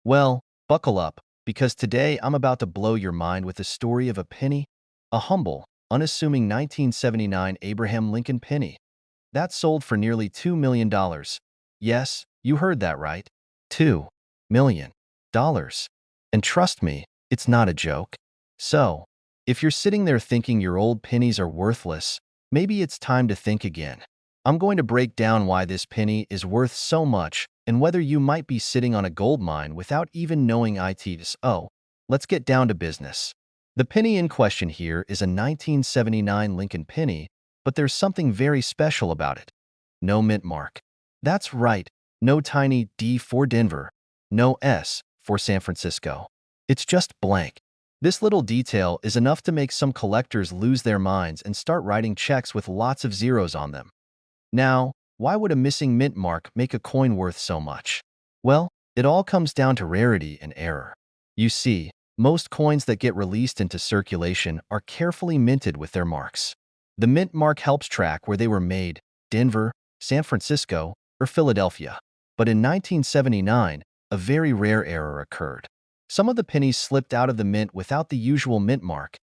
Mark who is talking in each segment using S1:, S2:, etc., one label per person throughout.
S1: Well, buckle up, because today I'm about to blow your mind with the story of a penny, a humble, unassuming 1979 Abraham Lincoln penny. That sold for nearly $2 million. Yes, you heard that right. $2 million. And trust me, it's not a joke. So, if you're sitting there thinking your old pennies are worthless, maybe it's time to think again. I'm going to break down why this penny is worth so much and whether you might be sitting on a gold mine without even knowing it. So, let's get down to business. The penny in question here is a 1979 Lincoln penny, but there's something very special about it. No mint mark. That's right, no tiny D for Denver, no S for San Francisco. It's just blank. This little detail is enough to make some collectors lose their minds and start writing checks with lots of zeros on them. Now, why would a missing mint mark make a coin worth so much? Well, it all comes down to rarity and error. You see, most coins that get released into circulation are carefully minted with their marks. The mint mark helps track where they were made, Denver, San Francisco, or Philadelphia. But in 1979, a very rare error occurred. Some of the pennies slipped out of the mint without the usual mint mark,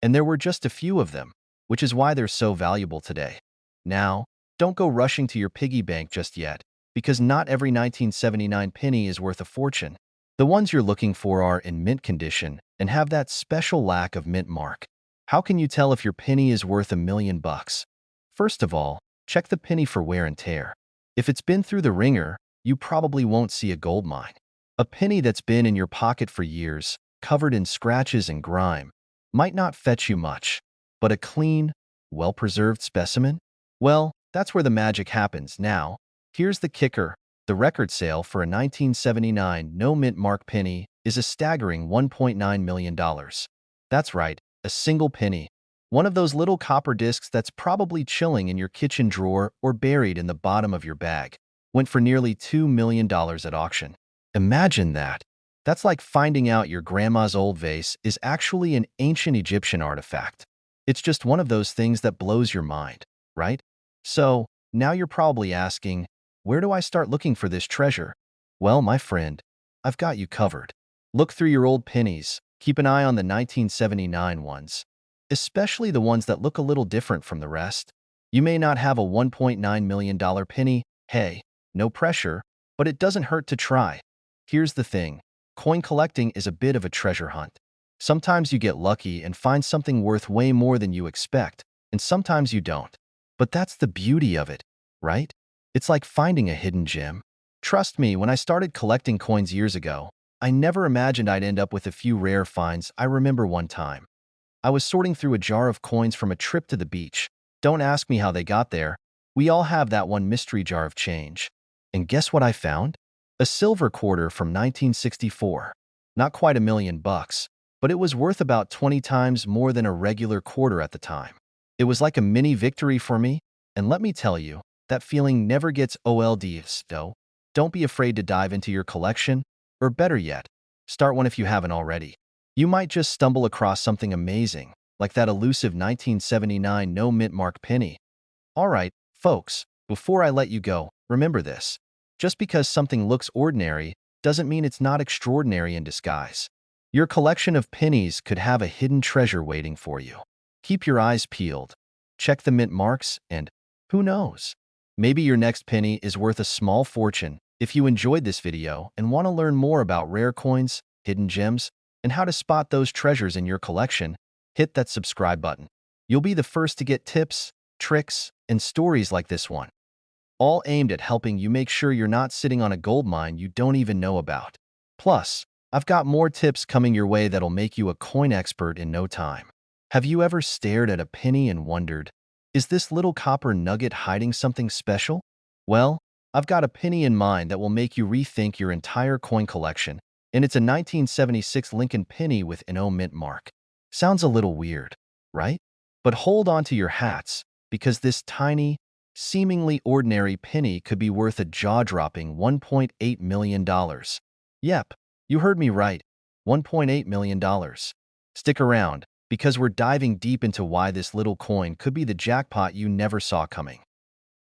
S1: and there were just a few of them, which is why they're so valuable today. Now, don't go rushing to your piggy bank just yet, because not every 1979 penny is worth a fortune. The ones you're looking for are in mint condition and have that special lack of mint mark. How can you tell if your penny is worth $1 million? First of all, check the penny for wear and tear. If it's been through the ringer, you probably won't see a gold mine. A penny that's been in your pocket for years, covered in scratches and grime, might not fetch you much. But a clean, well-preserved specimen? Well, that's where the magic happens. Now, here's the kicker. The record sale for a 1979 no mint mark penny is a staggering $1.9 million. That's right, a single penny. One of those little copper discs that's probably chilling in your kitchen drawer or buried in the bottom of your bag. Went for nearly $2 million at auction. Imagine that. That's like finding out your grandma's old vase is actually an ancient Egyptian artifact. It's just one of those things that blows your mind, right? So, now you're probably asking, where do I start looking for this treasure? Well, my friend, I've got you covered. Look through your old pennies. Keep an eye on the 1979 ones, especially the ones that look a little different from the rest. You may not have a $1.9 million penny. Hey, no pressure, but it doesn't hurt to try. Here's the thing. Coin collecting is a bit of a treasure hunt. Sometimes you get lucky and find something worth way more than you expect, and sometimes you don't. But that's the beauty of it, right? It's like finding a hidden gem. Trust me, when I started collecting coins years ago, I never imagined I'd end up with a few rare finds. I remember one time. I was sorting through a jar of coins from a trip to the beach. Don't ask me how they got there. We all have that one mystery jar of change. And guess what I found? A silver quarter from 1964. Not quite $1 million, but it was worth about 20 times more than a regular quarter at the time. It was like a mini victory for me, and let me tell you, that feeling never gets old. So, don't be afraid to dive into your collection, or better yet, start one if you haven't already. You might just stumble across something amazing, like that elusive 1979 no mint mark penny. Alright, folks, before I let you go, remember this. Just because something looks ordinary doesn't mean it's not extraordinary in disguise. Your collection of pennies could have a hidden treasure waiting for you. Keep your eyes peeled, check the mint marks, and who knows? Maybe your next penny is worth a small fortune. If you enjoyed this video and want to learn more about rare coins, hidden gems, and how to spot those treasures in your collection, hit that subscribe button. You'll be the first to get tips, tricks, and stories like this one, all aimed at helping you make sure you're not sitting on a gold mine you don't even know about. Plus, I've got more tips coming your way that'll make you a coin expert in no time. Have you ever stared at a penny and wondered, is this little copper nugget hiding something special? Well, I've got a penny in mind that will make you rethink your entire coin collection, and it's a 1976 Lincoln penny with an O mint mark. Sounds a little weird, right? But hold on to your hats, because this tiny, seemingly ordinary penny could be worth a jaw-dropping $1.8 million. Yep, you heard me right, $1.8 million. Stick around, because we're diving deep into why this little coin could be the jackpot you never saw coming.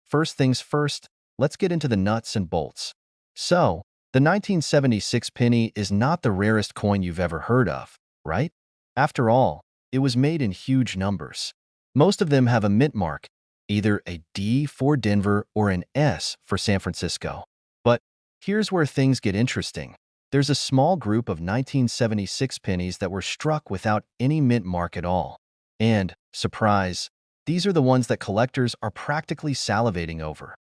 S1: First things first, let's get into the nuts and bolts. So, The 1976 penny is not the rarest coin you've ever heard of, right? After all, it was made in huge numbers. Most of them have a mint mark, either a D for Denver or an S for San Francisco. But here's where things get interesting. There's a small group of 1976 pennies that were struck without any mint mark at all. And, surprise, these are the ones that collectors are practically salivating over.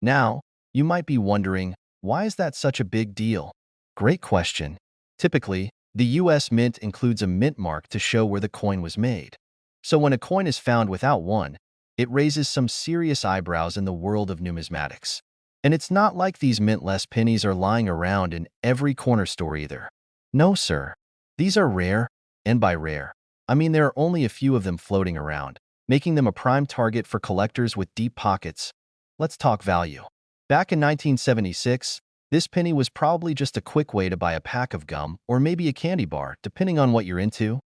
S1: Now, you might be wondering, why is that such a big deal? Great question. Typically, the US Mint includes a mint mark to show where the coin was made. So when a coin is found without one, it raises some serious eyebrows in the world of numismatics. And it's not like these mintless pennies are lying around in every corner store either. No, sir. These are rare, and by rare, I mean there are only a few of them floating around, making them a prime target for collectors with deep pockets. Let's talk value. Back in 1976, this penny was probably just a quick way to buy a pack of gum or maybe a candy bar, depending on what you're into.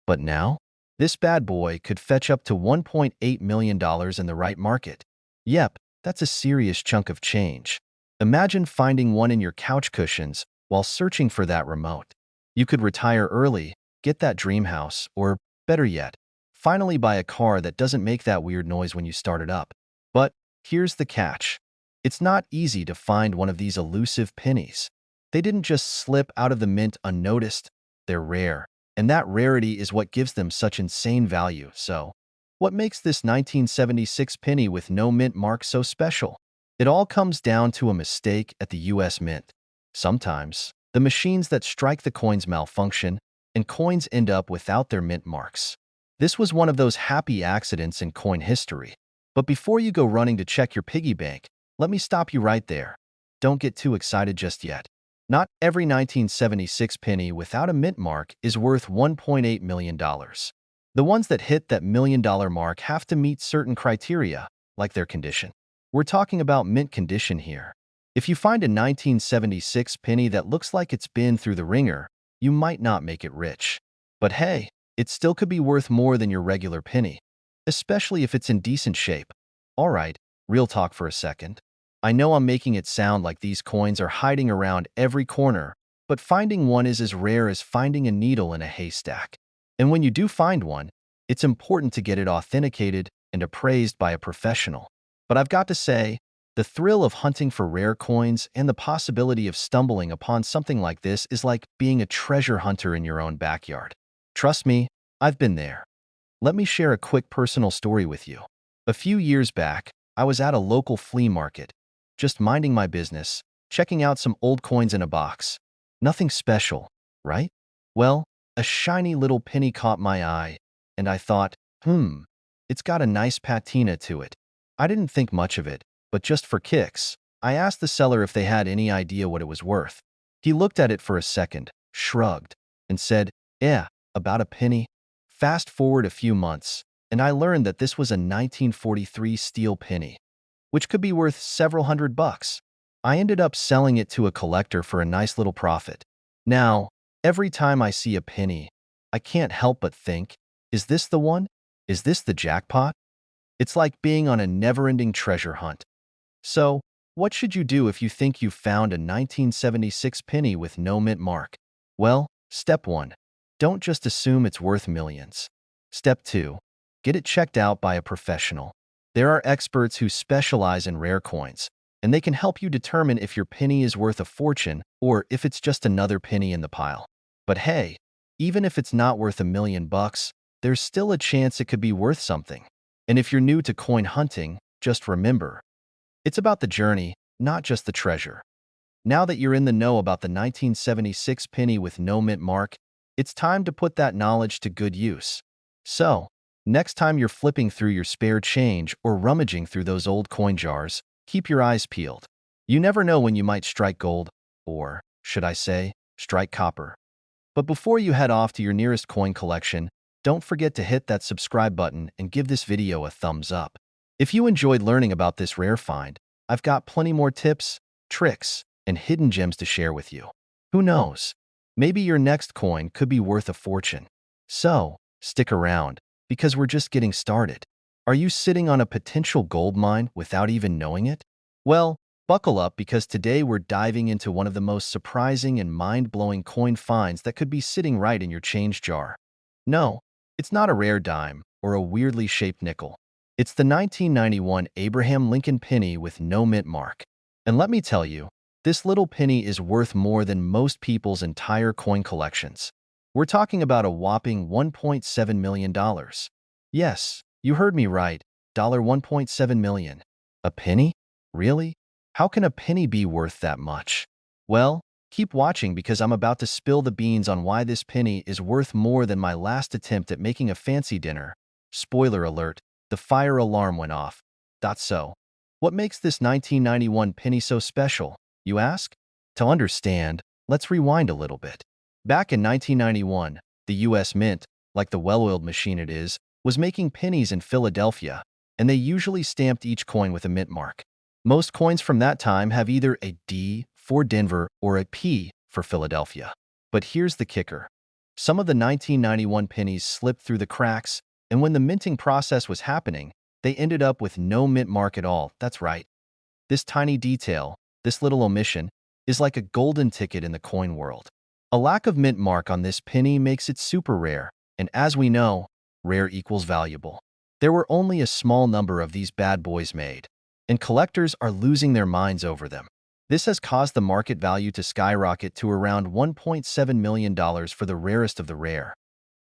S1: But now, this bad boy could fetch up to $1.8 million in the right market. Yep, that's a serious chunk of change. Imagine finding one in your couch cushions while searching for that remote. You could retire early, get that dream house, or, better yet, finally buy a car that doesn't make that weird noise when you start it up. But here's the catch. It's not easy to find one of these elusive pennies. They didn't just slip out of the mint unnoticed. They're rare, and that rarity is what gives them such insane value. So, what makes this 1976 penny with no mint mark so special? It all comes down to a mistake at the US Mint. Sometimes, the machines that strike the coins malfunction, and coins end up without their mint marks. This was one of those happy accidents in coin history. But before you go running to check your piggy bank, let me stop you right there. Don't get too excited just yet. Not every 1976 penny without a mint mark is worth $1.8 million. The ones that hit that million-dollar mark have to meet certain criteria, like their condition. We're talking about mint condition here. If you find a 1976 penny that looks like it's been through the ringer, you might not make it rich. But hey, it still could be worth more than your regular penny, especially if it's in decent shape. All right, real talk for a second. I know I'm making it sound like these coins are hiding around every corner, but finding one is as rare as finding a needle in a haystack. And when you do find one, it's important to get it authenticated and appraised by a professional. But I've got to say, the thrill of hunting for rare coins and the possibility of stumbling upon something like this is like being a treasure hunter in your own backyard. Trust me, I've been there. Let me share a quick personal story with you. A few years back, I was at a local flea market, just minding my business, checking out some old coins in a box. Nothing special, right? Well, a shiny little penny caught my eye, and I thought, it's got a nice patina to it. I didn't think much of it, but just for kicks, I asked the seller if they had any idea what it was worth. He looked at it for a second, shrugged, and said, "Yeah, about a penny." Fast forward a few months, and I learned that this was a 1943 steel penny, which could be worth several $100s. I ended up selling it to a collector for a nice little profit. Now, every time I see a penny, I can't help but think, is this the one? Is this the jackpot? It's like being on a never-ending treasure hunt. So, what should you do if you think you've found a 1976 penny with no mint mark? Well, step 1. Don't just assume it's worth millions. Step 2. Get it checked out by a professional. There are experts who specialize in rare coins, and they can help you determine if your penny is worth a fortune or if it's just another penny in the pile. But hey, even if it's not worth $1 million, there's still a chance it could be worth something. And if you're new to coin hunting, just remember, it's about the journey, not just the treasure. Now that you're in the know about the 1976 penny with no mint mark, it's time to put that knowledge to good use. So, next time you're flipping through your spare change or rummaging through those old coin jars, keep your eyes peeled. You never know when you might strike gold, or, should I say, strike copper. But before you head off to your nearest coin collection, don't forget to hit that subscribe button and give this video a thumbs up. If you enjoyed learning about this rare find, I've got plenty more tips, tricks, and hidden gems to share with you. Who knows? Maybe your next coin could be worth a fortune. So, stick around, because we're just getting started. Are you sitting on a potential gold mine without even knowing it? Well, Buckle up because today we're diving into one of the most surprising and mind-blowing coin finds that could be sitting right in your change jar. No, it's not a rare dime or a weirdly shaped nickel. It's the 1991 Abraham Lincoln penny with no mint mark. And let me tell you, this little penny is worth more than most people's entire coin collections. We're talking about a whopping $1.7 million. Yes, you heard me right, $1.7 million. A penny? Really? How can a penny be worth that much? Well, keep watching because I'm about to spill the beans on why this penny is worth more than my last attempt at making a fancy dinner. Spoiler alert, the fire alarm went off. So, what makes this 1991 penny so special, you ask? To understand, let's rewind a little bit. Back in 1991, the US Mint, like the well-oiled machine it is, was making pennies in Philadelphia, and they usually stamped each coin with a mint mark. Most coins from that time have either a D for Denver or a P for Philadelphia. But here's the kicker. Some of the 1991 pennies slipped through the cracks, and when the minting process was happening, they ended up with no mint mark at all. That's right. This tiny detail, this little omission, is like a golden ticket in the coin world. A lack of mint mark on this penny makes it super rare, and as we know, rare equals valuable. There were only a small number of these bad boys made, and collectors are losing their minds over them. This has caused the market value to skyrocket to around $1.7 million for the rarest of the rare.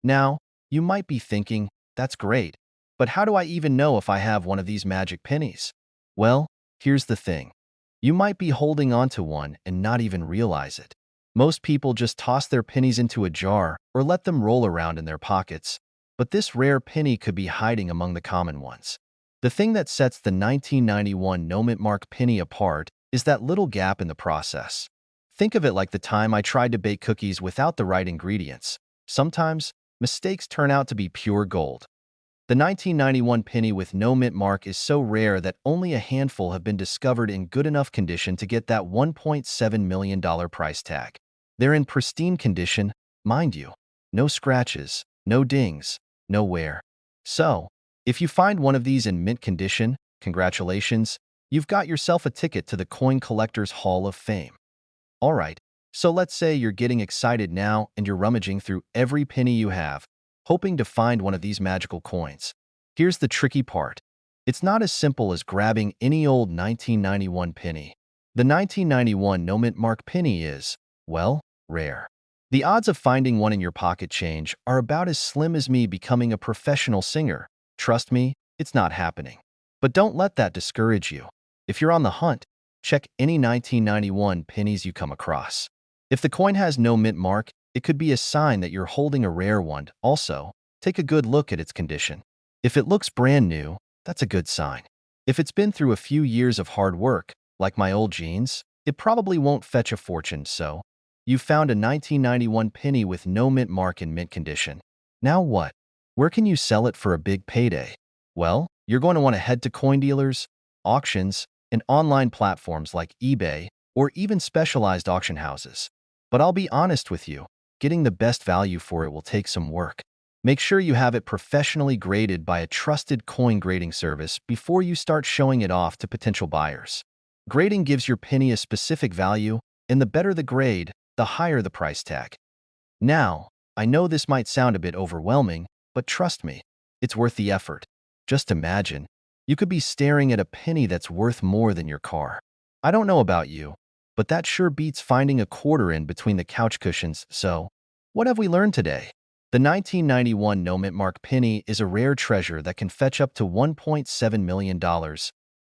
S1: Now, you might be thinking, that's great, but how do I even know if I have one of these magic pennies? Well, here's the thing. You might be holding on to one and not even realize it. Most people just toss their pennies into a jar or let them roll around in their pockets, but this rare penny could be hiding among the common ones. The thing that sets the 1991 no mint mark penny apart is that little gap in the process. Think of it like the time I tried to bake cookies without the right ingredients. Sometimes, mistakes turn out to be pure gold. The 1991 penny with no mint mark is so rare that only a handful have been discovered in good enough condition to get that $1.7 million price tag. They're in pristine condition, mind you. No scratches, no dings, no wear. So, if you find one of these in mint condition, congratulations, you've got yourself a ticket to the Coin Collectors Hall of Fame. Alright, so let's say you're getting excited now and you're rummaging through every penny you have, hoping to find one of these magical coins. Here's the tricky part. It's not as simple as grabbing any old 1991 penny. The 1991 no mint mark penny is, well, rare. The odds of finding one in your pocket change are about as slim as me becoming a professional singer. Trust me, it's not happening. But don't let that discourage you. If you're on the hunt, check any 1991 pennies you come across. If the coin has no mint mark, it could be a sign that you're holding a rare one. Also, take a good look at its condition. If it looks brand new, that's a good sign. If it's been through a few years of hard work, like my old jeans, it probably won't fetch a fortune. So, you've found a 1991 penny with no mint mark in mint condition. Now what? Where can you sell it for a big payday? Well, you're going to want to head to coin dealers, auctions, and online platforms like eBay or even specialized auction houses. But I'll be honest with you, getting the best value for it will take some work. Make sure you have it professionally graded by a trusted coin grading service before you start showing it off to potential buyers. Grading gives your penny a specific value, and the better the grade, the higher the price tag. Now, I know this might sound a bit overwhelming, but trust me, it's worth the effort. Just imagine, you could be staring at a penny that's worth more than your car. I don't know about you, but that sure beats finding a quarter in between the couch cushions. So, what have we learned today? The 1991 no mint mark penny is a rare treasure that can fetch up to $1.7 million,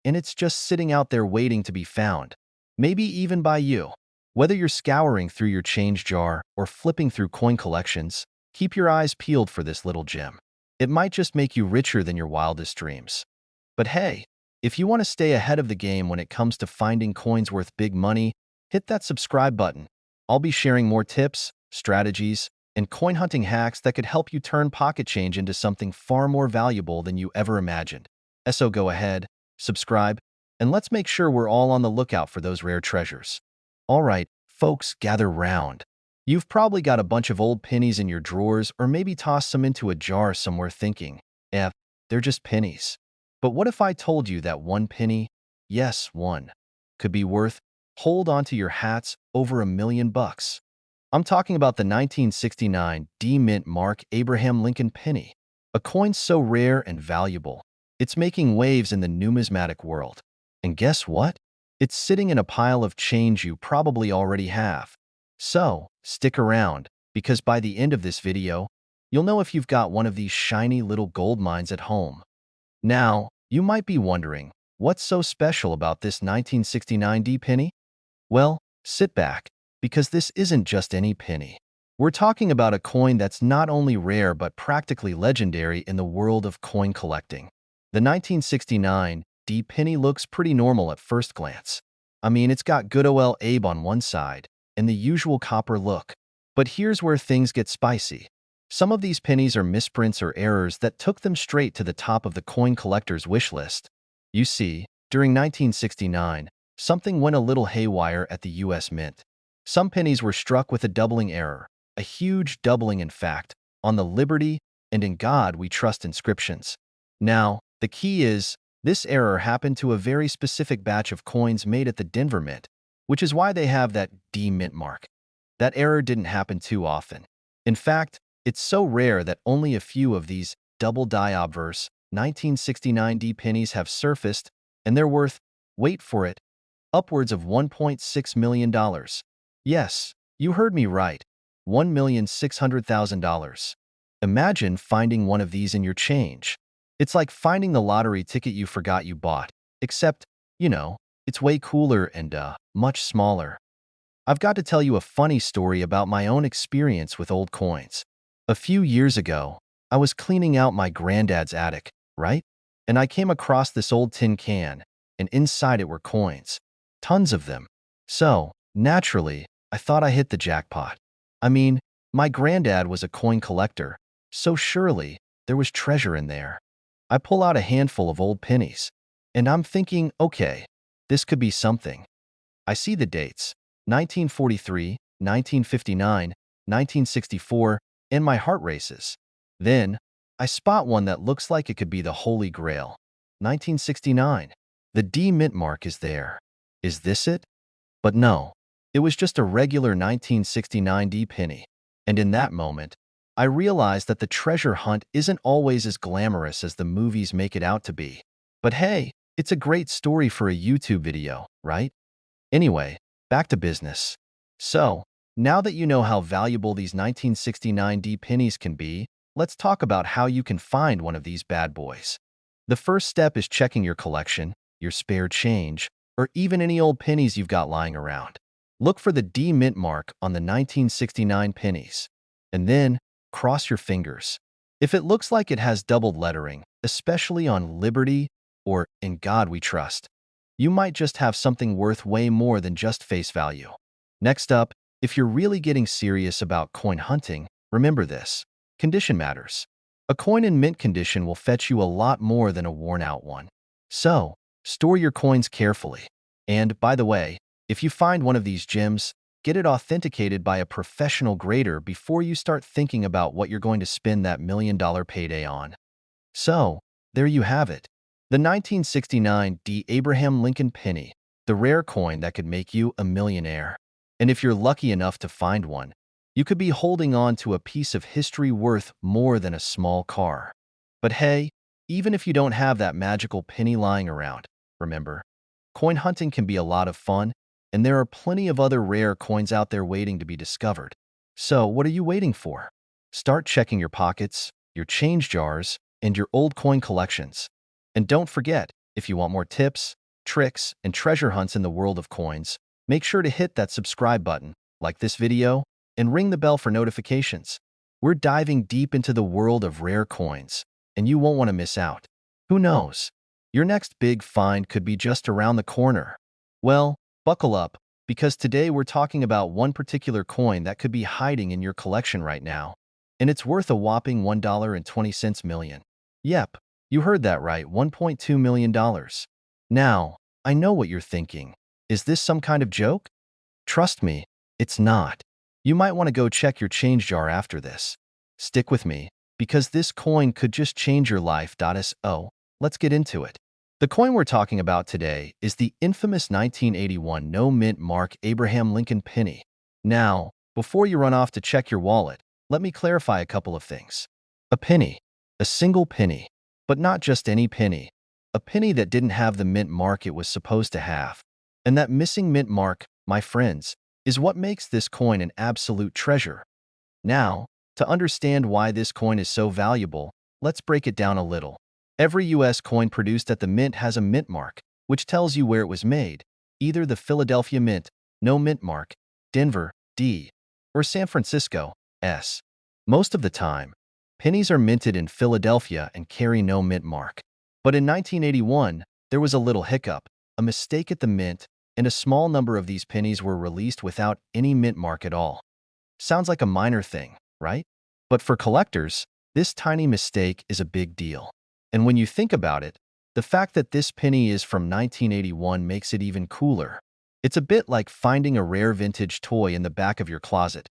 S1: and it's just sitting out there waiting to be found, maybe even by you. Whether you're scouring through your change jar or flipping through coin collections, keep your eyes peeled for this little gem. It might just make you richer than your wildest dreams. But hey, if you want to stay ahead of the game when it comes to finding coins worth big money, hit that subscribe button. I'll be sharing more tips, strategies, and coin hunting hacks that could help you turn pocket change into something far more valuable than you ever imagined. So go ahead, subscribe, and let's make sure we're all on the lookout for those rare treasures. All right, folks, gather round. You've probably got a bunch of old pennies in your drawers or maybe tossed some into a jar somewhere thinking, they're just pennies. But what if I told you that one penny, yes, one, could be worth, hold onto your hats, over $1 million. I'm talking about the 1969 D-Mint Mark Abraham Lincoln penny, a coin so rare and valuable. It's making waves in the numismatic world. And guess what? It's sitting in a pile of change you probably already have. So, stick around, because by the end of this video, you'll know if you've got one of these shiny little gold mines at home. Now, you might be wondering, what's so special about this 1969 D penny? Well, sit back, because this isn't just any penny. We're talking about a coin that's not only rare but practically legendary in the world of coin collecting. The 1969 D penny looks pretty normal at first glance. I mean, it's got good old Abe on one side, and the usual copper look. But here's where things get spicy. Some of these pennies are misprints or errors that took them straight to the top of the coin collector's wish list. You see, during 1969, something went a little haywire at the US Mint. Some pennies were struck with a doubling error, a huge doubling in fact, on the Liberty and In God We Trust inscriptions. Now, the key is, this error happened to a very specific batch of coins made at the Denver Mint, which is why they have that D Mint mark. That error didn't happen too often. In fact, it's so rare that only a few of these double die obverse 1969 D pennies have surfaced, and they're worth, wait for it, upwards of $1.6 million. Yes, you heard me right, $1,600,000. Imagine finding one of these in your change. It's like finding the lottery ticket you forgot you bought, except, it's way cooler and, much smaller. I've got to tell you a funny story about my own experience with old coins. A few years ago, I was cleaning out my granddad's attic, right? And I came across this old tin can, and inside it were coins. Tons of them. So, naturally, I thought I hit the jackpot. I mean, my granddad was a coin collector, so surely there was treasure in there. I pull out a handful of old pennies, and I'm thinking, okay, this could be something. I see the dates, 1943, 1959, 1964, and my heart races. Then, I spot one that looks like it could be the Holy Grail. 1969. The D Mint mark is there. Is this it? But no, it was just a regular 1969 D penny. And in that moment, I realized that the treasure hunt isn't always as glamorous as the movies make it out to be. But hey, it's a great story for a YouTube video, right? Anyway, back to business. So, now that you know how valuable these 1969 D pennies can be, let's talk about how you can find one of these bad boys. The first step is checking your collection, your spare change, or even any old pennies you've got lying around. Look for the D Mint mark on the 1969 pennies. And then, cross your fingers. If it looks like it has doubled lettering, especially on Liberty or In God We Trust, you might just have something worth way more than just face value. Next up, if you're really getting serious about coin hunting, remember this. Condition matters. A coin in mint condition will fetch you a lot more than a worn-out one. So, store your coins carefully. And, by the way, if you find one of these gems, get it authenticated by a professional grader before you start thinking about what you're going to spend that $1 million payday on. So, there you have it. The 1969 D. Abraham Lincoln penny, the rare coin that could make you a millionaire. And if you're lucky enough to find one, you could be holding on to a piece of history worth more than a small car. But hey, even if you don't have that magical penny lying around, remember, coin hunting can be a lot of fun, and there are plenty of other rare coins out there waiting to be discovered. So what are you waiting for? Start checking your pockets, your change jars, and your old coin collections. And don't forget, if you want more tips, tricks, and treasure hunts in the world of coins, make sure to hit that subscribe button, like this video, and ring the bell for notifications. We're diving deep into the world of rare coins, and you won't want to miss out. Who knows? Your next big find could be just around the corner. Well, buckle up, because today we're talking about one particular coin that could be hiding in your collection right now, and it's worth a whopping $1.20 million. Yep, you heard that right, $1.2 million. Now, I know what you're thinking. Is this some kind of joke? Trust me, it's not. You might want to go check your change jar after this. Stick with me, because this coin could just change your life. So, let's get into it. The coin we're talking about today is the infamous 1981 no-mint mark Abraham Lincoln penny. Now, before you run off to check your wallet, let me clarify a couple of things. A penny, a single penny, but not just any penny. A penny that didn't have the mint mark it was supposed to have. And that missing mint mark, my friends, is what makes this coin an absolute treasure. Now, to understand why this coin is so valuable, let's break it down a little. Every US coin produced at the mint has a mint mark, which tells you where it was made, either the Philadelphia Mint, no mint mark, Denver, D, or San Francisco, S. Most of the time, pennies are minted in Philadelphia and carry no mint mark. But in 1981, there was a little hiccup, a mistake at the mint, and a small number of these pennies were released without any mint mark at all. Sounds like a minor thing, right? But for collectors, this tiny mistake is a big deal. And when you think about it, the fact that this penny is from 1981 makes it even cooler. It's a bit like finding a rare vintage toy in the back of your closet.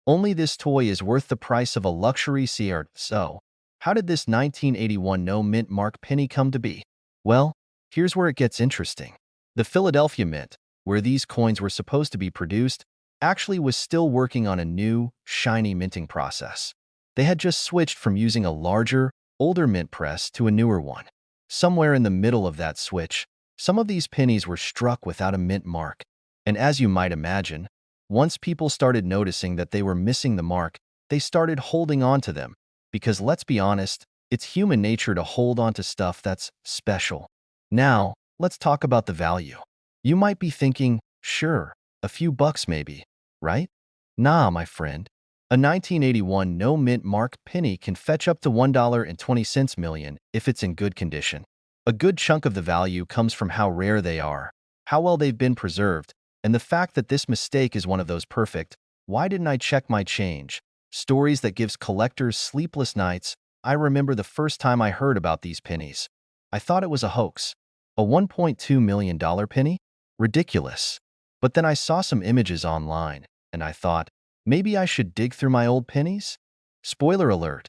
S1: Only this toy is worth the price of a luxury car. So, how did this 1981 no mint mark penny come to be? Well, here's where it gets interesting. The Philadelphia Mint, where these coins were supposed to be produced, actually was still working on a new, shiny minting process. They had just switched from using a larger, older mint press to a newer one. Somewhere in the middle of that switch, some of these pennies were struck without a mint mark. And as you might imagine, once people started noticing that they were missing the mark, they started holding on to them. Because let's be honest, it's human nature to hold on to stuff that's special. Now, let's talk about the value. You might be thinking, sure, a few bucks maybe, right? Nah, my friend. A 1981 no-mint mark penny can fetch up to $1.20 million if it's in good condition. A good chunk of the value comes from how rare they are, how well they've been preserved, and the fact that this mistake is one of those perfect, why didn't I check my change? Stories that gives collectors sleepless nights. I remember the first time I heard about these pennies. I thought it was a hoax. A $1.2 million penny? Ridiculous. But then I saw some images online, and I thought, maybe I should dig through my old pennies? Spoiler alert,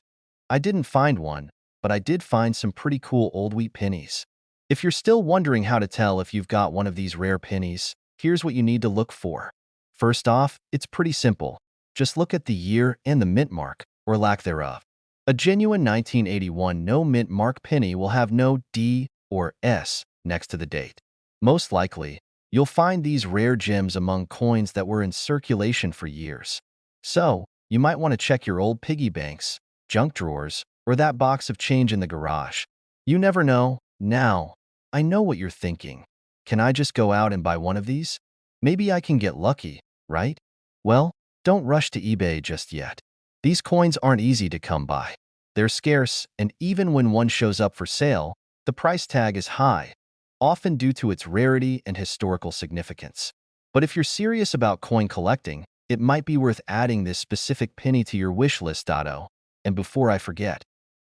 S1: I didn't find one, but I did find some pretty cool old wheat pennies. If you're still wondering how to tell if you've got one of these rare pennies, here's what you need to look for. First off, it's pretty simple. Just look at the year and the mint mark, or lack thereof. A genuine 1981 no mint mark penny will have no D or S next to the date. Most likely, you'll find these rare gems among coins that were in circulation for years. So, you might want to check your old piggy banks, junk drawers, or that box of change in the garage. You never know. Now, I know what you're thinking. Can I just go out and buy one of these? Maybe I can get lucky, right? Well, don't rush to eBay just yet. These coins aren't easy to come by. They're scarce, and even when one shows up for sale, the price tag is high, often due to its rarity and historical significance. But if you're serious about coin collecting, it might be worth adding this specific penny to your wish list. And before I forget,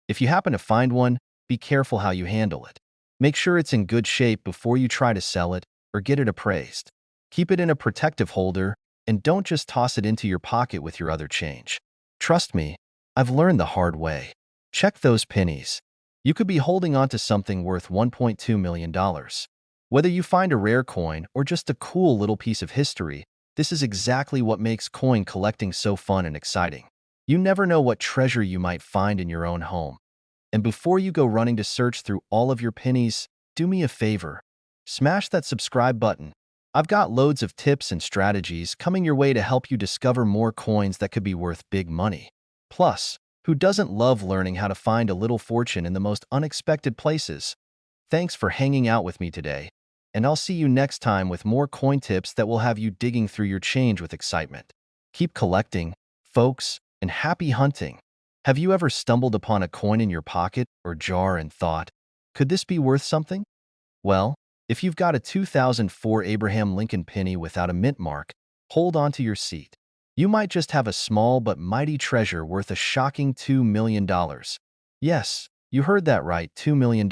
S1: if you happen to find one, be careful how you handle it. Make sure it's in good shape before you try to sell it or get it appraised. Keep it in a protective holder and don't just toss it into your pocket with your other change. Trust me, I've learned the hard way. Check those pennies. You could be holding on to something worth $1.2 million. Whether you find a rare coin or just a cool little piece of history, this is exactly what makes coin collecting so fun and exciting. You never know what treasure you might find in your own home. And before you go running to search through all of your pennies, do me a favor. Smash that subscribe button. I've got loads of tips and strategies coming your way to help you discover more coins that could be worth big money. Plus, who doesn't love learning how to find a little fortune in the most unexpected places? Thanks for hanging out with me today, and I'll see you next time with more coin tips that will have you digging through your change with excitement. Keep collecting, folks, and happy hunting. Have you ever stumbled upon a coin in your pocket or jar and thought, could this be worth something? Well, if you've got a 2004 Abraham Lincoln penny without a mint mark, hold on to your seat. You might just have a small but mighty treasure worth a shocking $2 million. Yes, you heard that right, $2 million.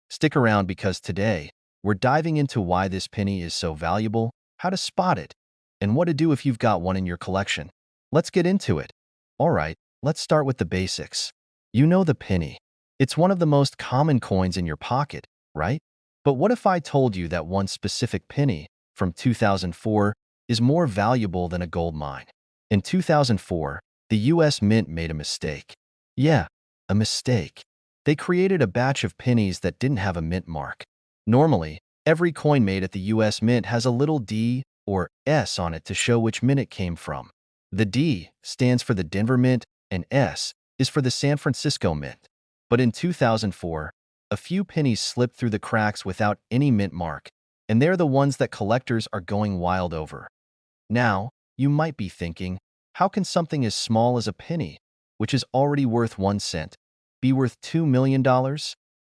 S1: Stick around because today, we're diving into why this penny is so valuable, how to spot it, and what to do if you've got one in your collection. Let's get into it. All right, let's start with the basics. You know the penny. It's one of the most common coins in your pocket. right? But what if I told you that one specific penny from 2004 is more valuable than a gold mine? In 2004, the US Mint made a mistake. Yeah, a mistake. They created a batch of pennies that didn't have a mint mark. Normally, every coin made at the US Mint has a little D or S on it to show which mint it came from. The D stands for the Denver Mint and S is for the San Francisco Mint. But in 2004, a few pennies slipped through the cracks without any mint mark, and they're the ones that collectors are going wild over. Now, you might be thinking, how can something as small as a penny, which is already worth 1 cent, be worth $2 million?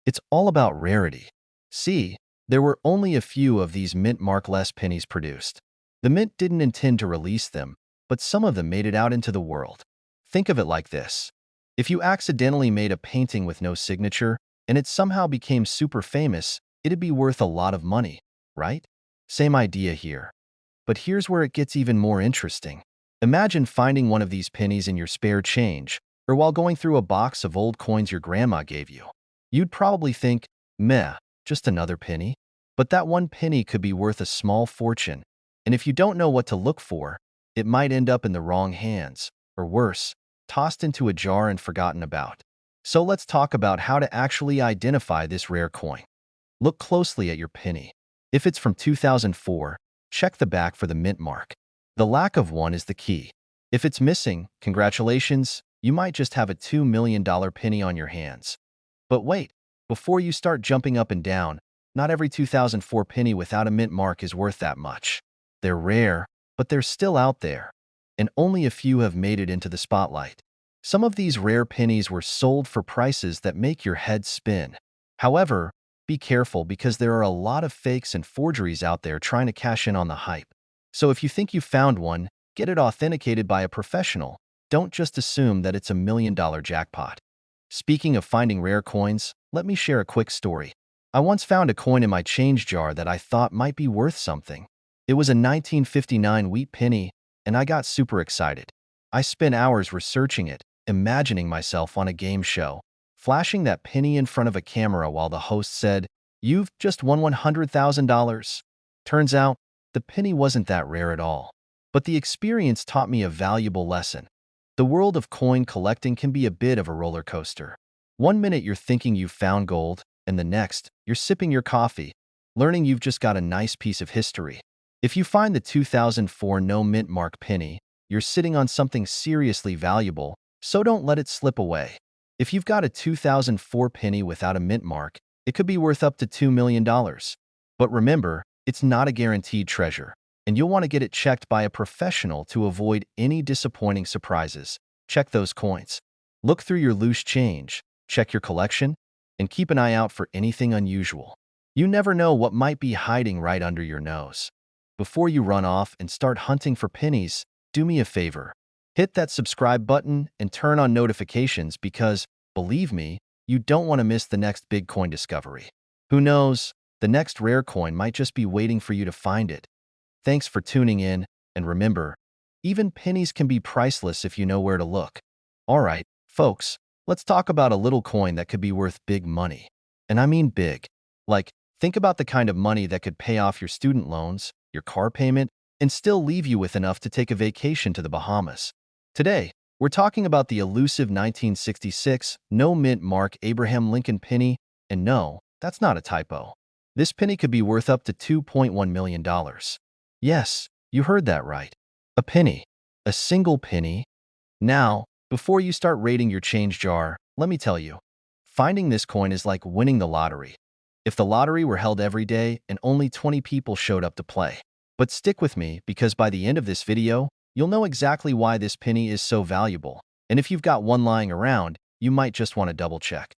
S1: It's all about rarity. See, there were only a few of these mint markless pennies produced. The mint didn't intend to release them, but some of them made it out into the world. Think of it like this. If you accidentally made a painting with no signature, and it somehow became super famous, it'd be worth a lot of money, right? Same idea here. But here's where it gets even more interesting. Imagine finding one of these pennies in your spare change, or while going through a box of old coins your grandma gave you. You'd probably think, meh, just another penny. But that one penny could be worth a small fortune, and if you don't know what to look for, it might end up in the wrong hands, or worse, tossed into a jar and forgotten about. So let's talk about how to actually identify this rare coin. Look closely at your penny. If it's from 2004, check the back for the mint mark. The lack of one is the key. If it's missing, congratulations, you might just have a $2 million penny on your hands. But wait, before you start jumping up and down, not every 2004 penny without a mint mark is worth that much. They're rare, but they're still out there, and only a few have made it into the spotlight. Some of these rare pennies were sold for prices that make your head spin. However, be careful because there are a lot of fakes and forgeries out there trying to cash in on the hype. So if you think you found one, get it authenticated by a professional. Don't just assume that it's $1 million jackpot. Speaking of finding rare coins, let me share a quick story. I once found a coin in my change jar that I thought might be worth something. It was a 1959 wheat penny, and I got super excited. I spent hours researching it, imagining myself on a game show, flashing that penny in front of a camera while the host said, "You've just won $100,000. Turns out, the penny wasn't that rare at all. But the experience taught me a valuable lesson. The world of coin collecting can be a bit of a roller coaster. One minute you're thinking you've found gold, and the next, you're sipping your coffee, learning you've just got a nice piece of history. If you find the 2004 no mint mark penny, you're sitting on something seriously valuable, so don't let it slip away. If you've got a 2004 penny without a mint mark, it could be worth up to $2 million. But remember, it's not a guaranteed treasure, and you'll want to get it checked by a professional to avoid any disappointing surprises. Check those coins. Look through your loose change, check your collection, and keep an eye out for anything unusual. You never know what might be hiding right under your nose. Before you run off and start hunting for pennies, do me a favor. Hit that subscribe button and turn on notifications because, believe me, you don't want to miss the next big coin discovery. Who knows, the next rare coin might just be waiting for you to find it. Thanks for tuning in, and remember, even pennies can be priceless if you know where to look. Alright, folks, let's talk about a little coin that could be worth big money. And I mean big. Like, think about the kind of money that could pay off your student loans, your car payment, and still leave you with enough to take a vacation to the Bahamas. Today, we're talking about the elusive 1966 no mint mark Abraham Lincoln penny, and no, that's not a typo. This penny could be worth up to $2.1 million. Yes, you heard that right. A penny. A single penny. Now, before you start raiding your change jar, let me tell you, finding this coin is like winning the lottery. If the lottery were held every day and only 20 people showed up to play. But stick with me because by the end of this video, you'll know exactly why this penny is so valuable. And if you've got one lying around, you might just want to double check.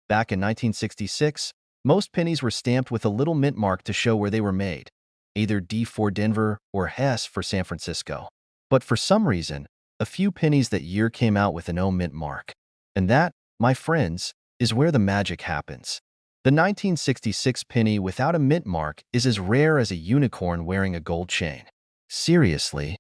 S1: Back in 1966, most pennies were stamped with a little mint mark to show where they were made, either D for Denver or S for San Francisco. But for some reason, a few pennies that year came out with an O mint mark. And that, my friends, is where the magic happens. The 1966 penny without a mint mark is as rare as a unicorn wearing a gold chain. Seriously?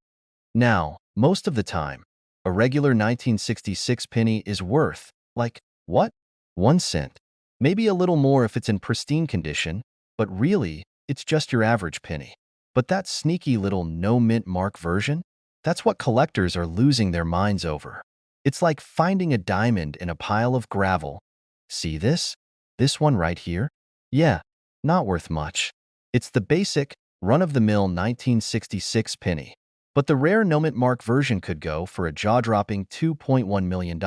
S1: Now, most of the time, a regular 1966 penny is worth, like, what? 1 cent. Maybe a little more if it's in pristine condition, but really, it's just your average penny. But that sneaky little no mint mark version, that's what collectors are losing their minds over. It's like finding a diamond in a pile of gravel. See this? This one right here? Yeah, not worth much. It's the basic, run-of-the-mill 1966 penny. But the rare no mint mark version could go for a jaw-dropping $2.1 million.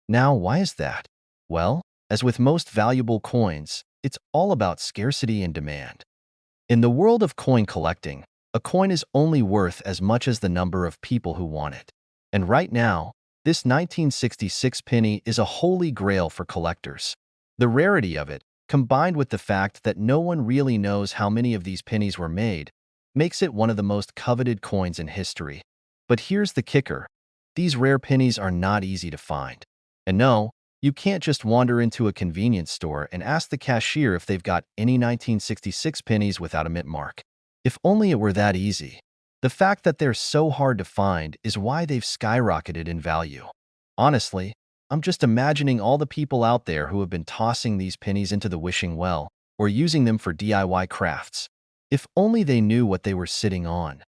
S1: Now, why is that? Well, as with most valuable coins, it's all about scarcity and demand. In the world of coin collecting, a coin is only worth as much as the number of people who want it. And right now, this 1966 penny is a holy grail for collectors. The rarity of it, combined with the fact that no one really knows how many of these pennies were made, makes it one of the most coveted coins in history. But here's the kicker. These rare pennies are not easy to find. And no, you can't just wander into a convenience store and ask the cashier if they've got any 1966 pennies without a mint mark. If only it were that easy. The fact that they're so hard to find is why they've skyrocketed in value. Honestly, I'm just imagining all the people out there who have been tossing these pennies into the wishing well or using them for DIY crafts. If only they knew what they were sitting on.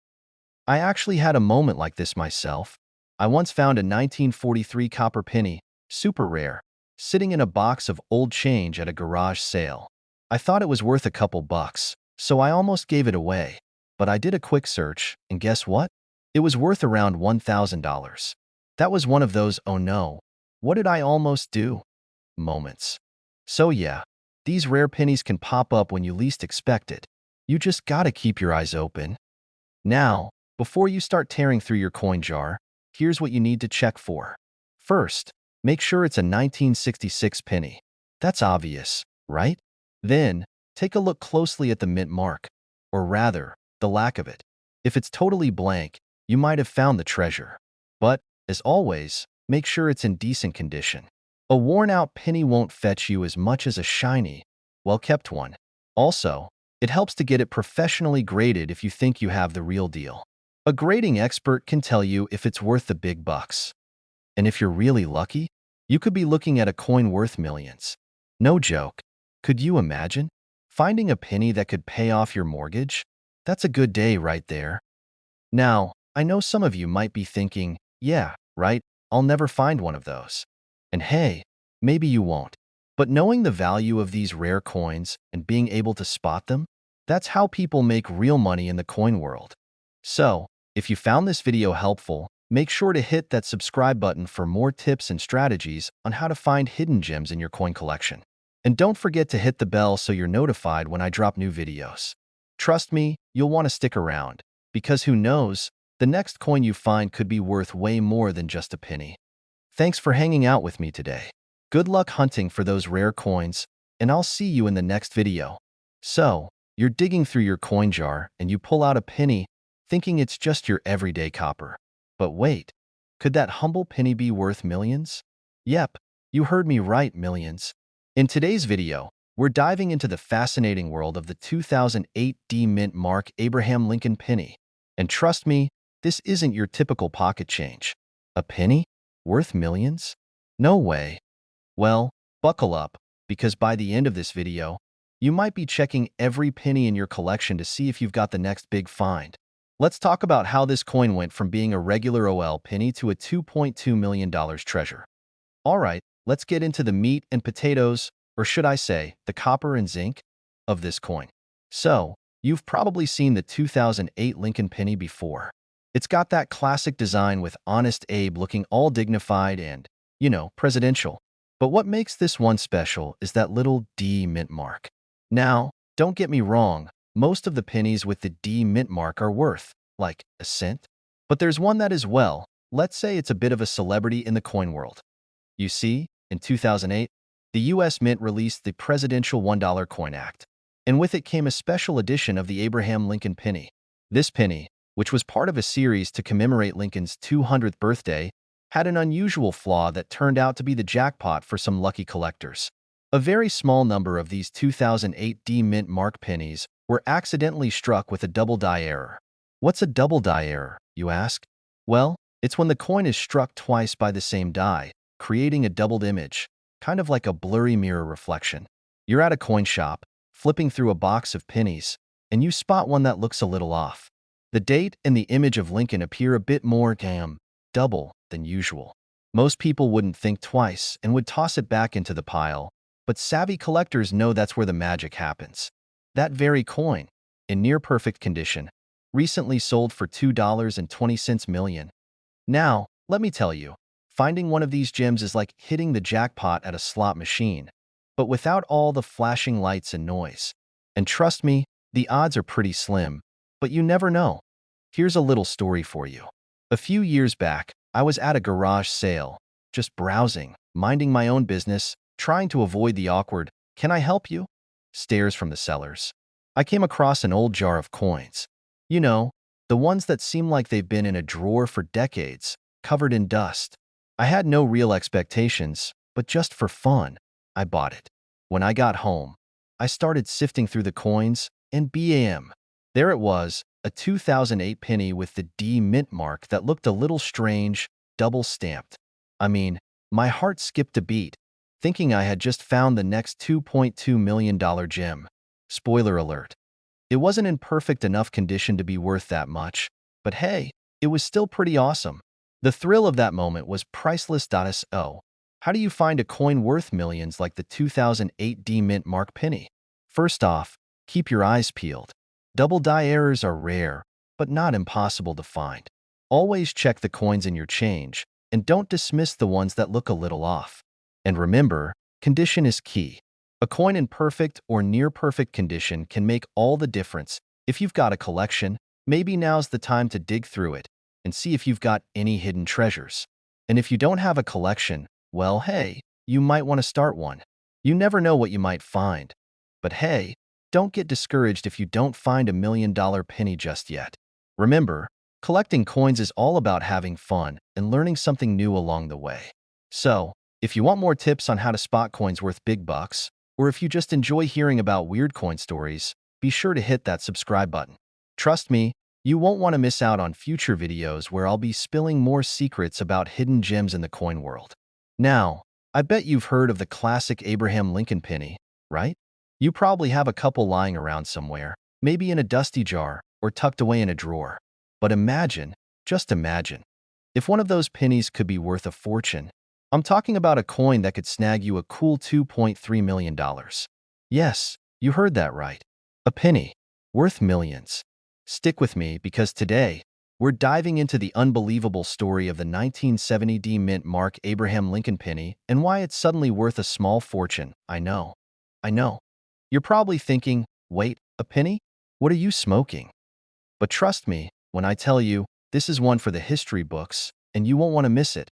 S1: I actually had a moment like this myself. I once found a 1943 copper penny, super rare, sitting in a box of old change at a garage sale. I thought it was worth a couple bucks, so I almost gave it away. But I did a quick search, and guess what? It was worth around $1,000. That was one of those "oh no, what did I almost do?" moments. So yeah, these rare pennies can pop up when you least expect it. You just gotta keep your eyes open. Now, before you start tearing through your coin jar, here's what you need to check for. First, make sure it's a 1966 penny. That's obvious, right? Then, take a look closely at the mint mark, or rather, the lack of it. If it's totally blank, you might have found the treasure. But, as always, make sure it's in decent condition. A worn-out penny won't fetch you as much as a shiny, well-kept one. Also, it helps to get it professionally graded if you think you have the real deal. A grading expert can tell you if it's worth the big bucks. And if you're really lucky, you could be looking at a coin worth millions. No joke. Could you imagine? Finding a penny that could pay off your mortgage? That's a good day right there. Now, I know some of you might be thinking, yeah, right, I'll never find one of those. And hey, maybe you won't. But knowing the value of these rare coins and being able to spot them, that's how people make real money in the coin world. So, if you found this video helpful, make sure to hit that subscribe button for more tips and strategies on how to find hidden gems in your coin collection. And don't forget to hit the bell so you're notified when I drop new videos. Trust me, you'll want to stick around, because who knows, the next coin you find could be worth way more than just a penny. Thanks for hanging out with me today. Good luck hunting for those rare coins, and I'll see you in the next video. So, you're digging through your coin jar and you pull out a penny, thinking it's just your everyday copper. But wait, could that humble penny be worth millions? Yep, you heard me right, millions. In today's video, we're diving into the fascinating world of the 2008 D Mint Mark Abraham Lincoln penny. And trust me, this isn't your typical pocket change. A penny? Worth millions? No way. Well, buckle up, because by the end of this video, you might be checking every penny in your collection to see if you've got the next big find. Let's talk about how this coin went from being a regular OL penny to a $2.2 million treasure. Alright, let's get into the meat and potatoes, or should I say, the copper and zinc, of this coin. So, you've probably seen the 2008 Lincoln penny before. It's got that classic design with Honest Abe looking all dignified and, presidential. But what makes this one special is that little D mint mark. Now, don't get me wrong, most of the pennies with the D mint mark are worth, like, a cent. But there's one that is, well, let's say it's a bit of a celebrity in the coin world. You see, in 2008, the US Mint released the Presidential $1 Coin Act, and with it came a special edition of the Abraham Lincoln penny. This penny, which was part of a series to commemorate Lincoln's 200th birthday, had an unusual flaw that turned out to be the jackpot for some lucky collectors. A very small number of these 2008 D Mint Mark pennies were accidentally struck with a double die error. What's a double die error, you ask? Well, it's when the coin is struck twice by the same die, creating a doubled image, kind of like a blurry mirror reflection. You're at a coin shop, flipping through a box of pennies, and you spot one that looks a little off. The date and the image of Lincoln appear a bit more double than usual. Most people wouldn't think twice and would toss it back into the pile, but savvy collectors know that's where the magic happens. That very coin, in near-perfect condition, recently sold for $2.20 million. Now, let me tell you, finding one of these gems is like hitting the jackpot at a slot machine, but without all the flashing lights and noise. And trust me, the odds are pretty slim, but you never know. Here's a little story for you. A few years back, I was at a garage sale, just browsing, minding my own business, trying to avoid the awkward, "Can I help you?" stares from the sellers. I came across an old jar of coins. You know, the ones that seem like they've been in a drawer for decades, covered in dust. I had no real expectations, but just for fun, I bought it. When I got home, I started sifting through the coins, and bam! There it was, a 2008 penny with the D mint mark that looked a little strange, double-stamped. I mean, my heart skipped a beat, thinking I had just found the next $2.2 million gem. Spoiler alert. It wasn't in perfect enough condition to be worth that much, but hey, it was still pretty awesome. The thrill of that moment was priceless. So, how do you find a coin worth millions like the 2008 D mint mark penny? First off, keep your eyes peeled. Double die errors are rare, but not impossible to find. Always check the coins in your change, and don't dismiss the ones that look a little off. And remember, condition is key. A coin in perfect or near-perfect condition can make all the difference. If you've got a collection, maybe now's the time to dig through it and see if you've got any hidden treasures. And if you don't have a collection, well, hey, you might want to start one. You never know what you might find. But hey, don't get discouraged if you don't find $1 million penny just yet. Remember, collecting coins is all about having fun and learning something new along the way. So, if you want more tips on how to spot coins worth big bucks, or if you just enjoy hearing about weird coin stories, be sure to hit that subscribe button. Trust me, you won't want to miss out on future videos where I'll be spilling more secrets about hidden gems in the coin world. Now, I bet you've heard of the classic Abraham Lincoln penny, right? You probably have a couple lying around somewhere, maybe in a dusty jar or tucked away in a drawer. But imagine, just imagine, if one of those pennies could be worth a fortune. I'm talking about a coin that could snag you a cool $2.3 million. Yes, you heard that right. A penny, worth millions. Stick with me because today, we're diving into the unbelievable story of the 1970 D mint mark Abraham Lincoln penny and why it's suddenly worth a small fortune. I know. You're probably thinking, wait, a penny? What are you smoking? But trust me, when I tell you, this is one for the history books, and you won't want to miss it.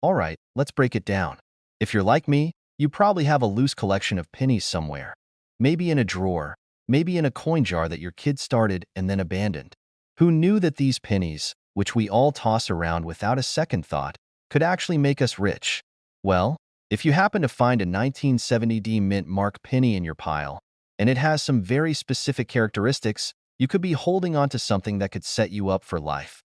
S1: Alright, let's break it down. If you're like me, you probably have a loose collection of pennies somewhere. Maybe in a drawer, maybe in a coin jar that your kid started and then abandoned. Who knew that these pennies, which we all toss around without a second thought, could actually make us rich? Well, if you happen to find a 1970 D mint mark penny in your pile, and it has some very specific characteristics, you could be holding on to something that could set you up for life.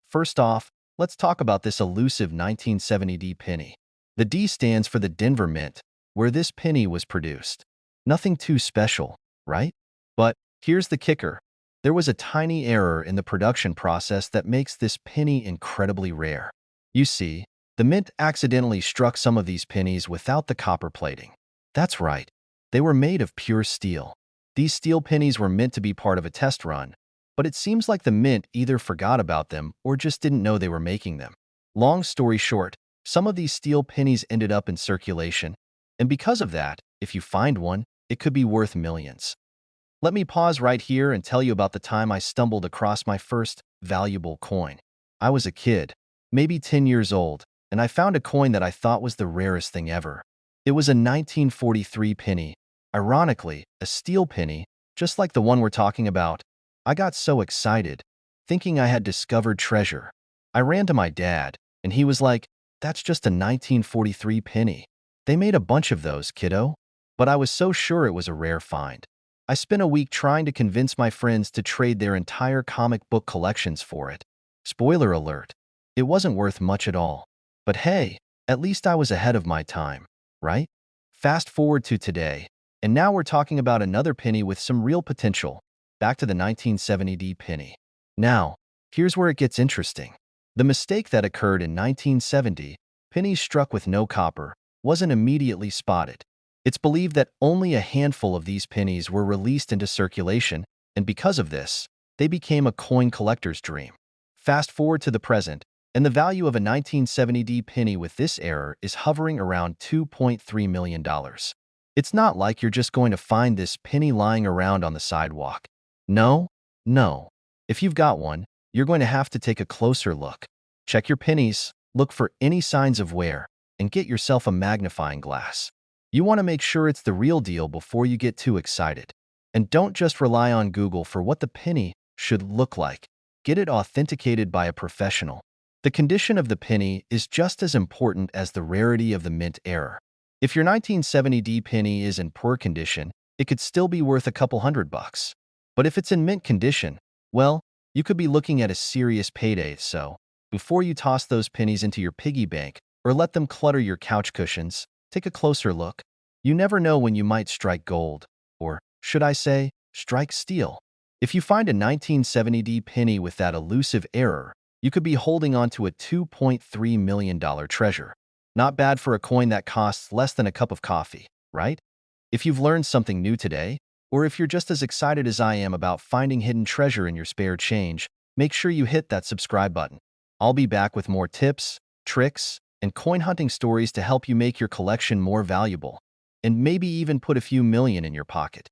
S1: First off, let's talk about this elusive 1970 D penny. The D stands for the Denver Mint, where this penny was produced. Nothing too special, right? But here's the kicker. There was a tiny error in the production process that makes this penny incredibly rare. You see, the mint accidentally struck some of these pennies without the copper plating. That's right. They were made of pure steel. These steel pennies were meant to be part of a test run, but it seems like the mint either forgot about them or just didn't know they were making them. Long story short, some of these steel pennies ended up in circulation, and because of that, if you find one, it could be worth millions. Let me pause right here and tell you about the time I stumbled across my first valuable coin. I was a kid, maybe 10 years old, and I found a coin that I thought was the rarest thing ever. It was a 1943 penny, ironically, a steel penny, just like the one we're talking about. I got so excited, thinking I had discovered treasure. I ran to my dad, and he was like, "That's just a 1943 penny. They made a bunch of those, kiddo." But I was so sure it was a rare find. I spent a week trying to convince my friends to trade their entire comic book collections for it. Spoiler alert, it wasn't worth much at all. But hey, at least I was ahead of my time. right? Fast forward to today, and now we're talking about another penny with some real potential, back to the 1970 penny. Now, here's where it gets interesting. The mistake that occurred in 1970, pennies struck with no copper, wasn't immediately spotted. It's believed that only a handful of these pennies were released into circulation, and because of this, they became a coin collector's dream. Fast forward to the present, and the value of a 1970 penny with this error is hovering around $2.3 million. It's not like you're just going to find this penny lying around on the sidewalk. No, no. If you've got one, you're going to have to take a closer look. Check your pennies, look for any signs of wear, and get yourself a magnifying glass. You want to make sure it's the real deal before you get too excited. And don't just rely on Google for what the penny should look like. Get it authenticated by a professional. The condition of the penny is just as important as the rarity of the mint error. If your 1970 penny is in poor condition, it could still be worth a couple $100. But if it's in mint condition, well, you could be looking at a serious payday. So, before you toss those pennies into your piggy bank or let them clutter your couch cushions, take a closer look. You never know when you might strike gold, or, should I say, strike steel. If you find a 1970 penny with that elusive error, you could be holding on to a $2.3 million treasure. Not bad for a coin that costs less than a cup of coffee, right? If you've learned something new today, or if you're just as excited as I am about finding hidden treasure in your spare change, make sure you hit that subscribe button. I'll be back with more tips, tricks, and coin hunting stories to help you make your collection more valuable, and maybe even put a few million in your pocket.